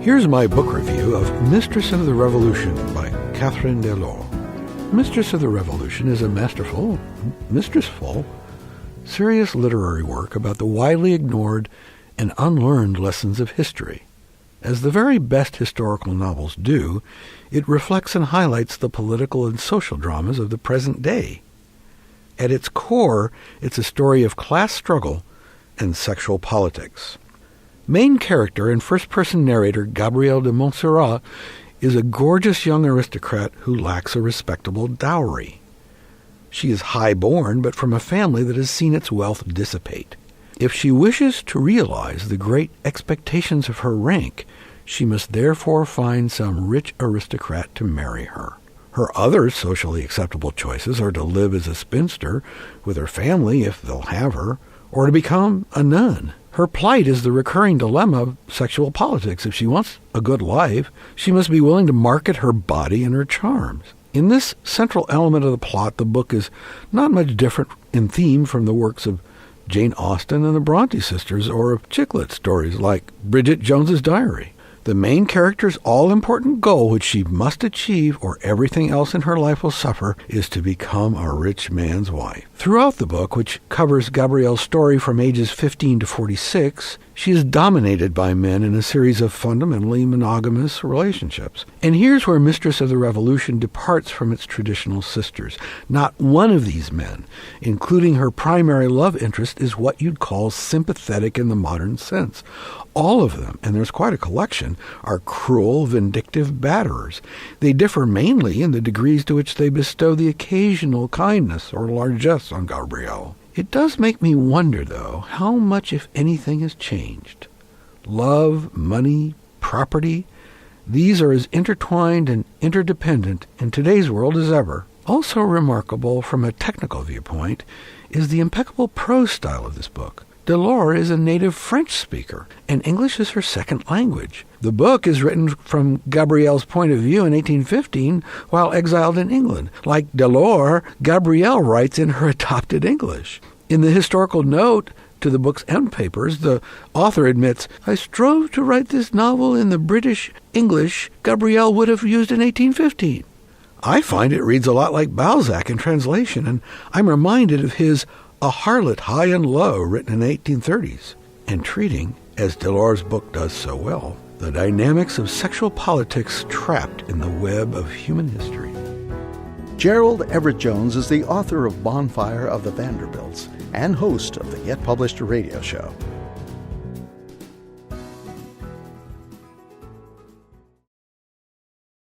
Here's my book review of Mistress of the Revolution by Catherine Delors. Mistress of the Revolution is a mistressful, serious literary work about the widely ignored and unlearned lessons of history. As the very best historical novels do, it reflects and highlights the political and social dramas of the present day. At its core, it's a story of class struggle and sexual politics. Main character and first-person narrator Gabrielle de Montserrat is a gorgeous young aristocrat who lacks a respectable dowry. She is high-born, but from a family that has seen its wealth dissipate. If she wishes to realize the great expectations of her rank, she must therefore find some rich aristocrat to marry her. Her other socially acceptable choices are to live as a spinster with her family if they'll have her, or to become a nun. Her plight is the recurring dilemma of sexual politics. If she wants a good life, she must be willing to market her body and her charms. In this central element of the plot, the book is not much different in theme from the works of Jane Austen and the Bronte sisters, or of chick lit stories like Bridget Jones's Diary. The main character's all-important goal, which she must achieve or everything else in her life will suffer, is to become a rich man's wife. Throughout the book, which covers Gabrielle's story from ages 15 to 46, she is dominated by men in a series of fundamentally monogamous relationships. And here's where Mistress of the Revolution departs from its traditional sisters. Not one of these men, including her primary love interest, is what you'd call sympathetic in the modern sense. All of them, and there's quite a collection, are cruel, vindictive batterers. They differ mainly in the degrees to which they bestow the occasional kindness or largesse on Gabrielle. It does make me wonder, though, how much, if anything, has changed. Love, money, property, these are as intertwined and interdependent in today's world as ever. Also remarkable from a technical viewpoint is the impeccable prose style of this book. Delors is a native French speaker, and English is her second language. The book is written from Gabrielle's point of view in 1815 while exiled in England. Like Delors, Gabrielle writes in her adopted English. In the historical note to the book's end papers, the author admits, "I strove to write this novel in the British English Gabrielle would have used in 1815. I find it reads a lot like Balzac in translation, and I'm reminded of his A Harlot High and Low, written in the 1830s, and treating, as Delors' book does so well, the dynamics of sexual politics trapped in the web of human history." Gerald Everett Jones is the author of Bonfire of the Vanderbilts and host of the GetPublished radio show.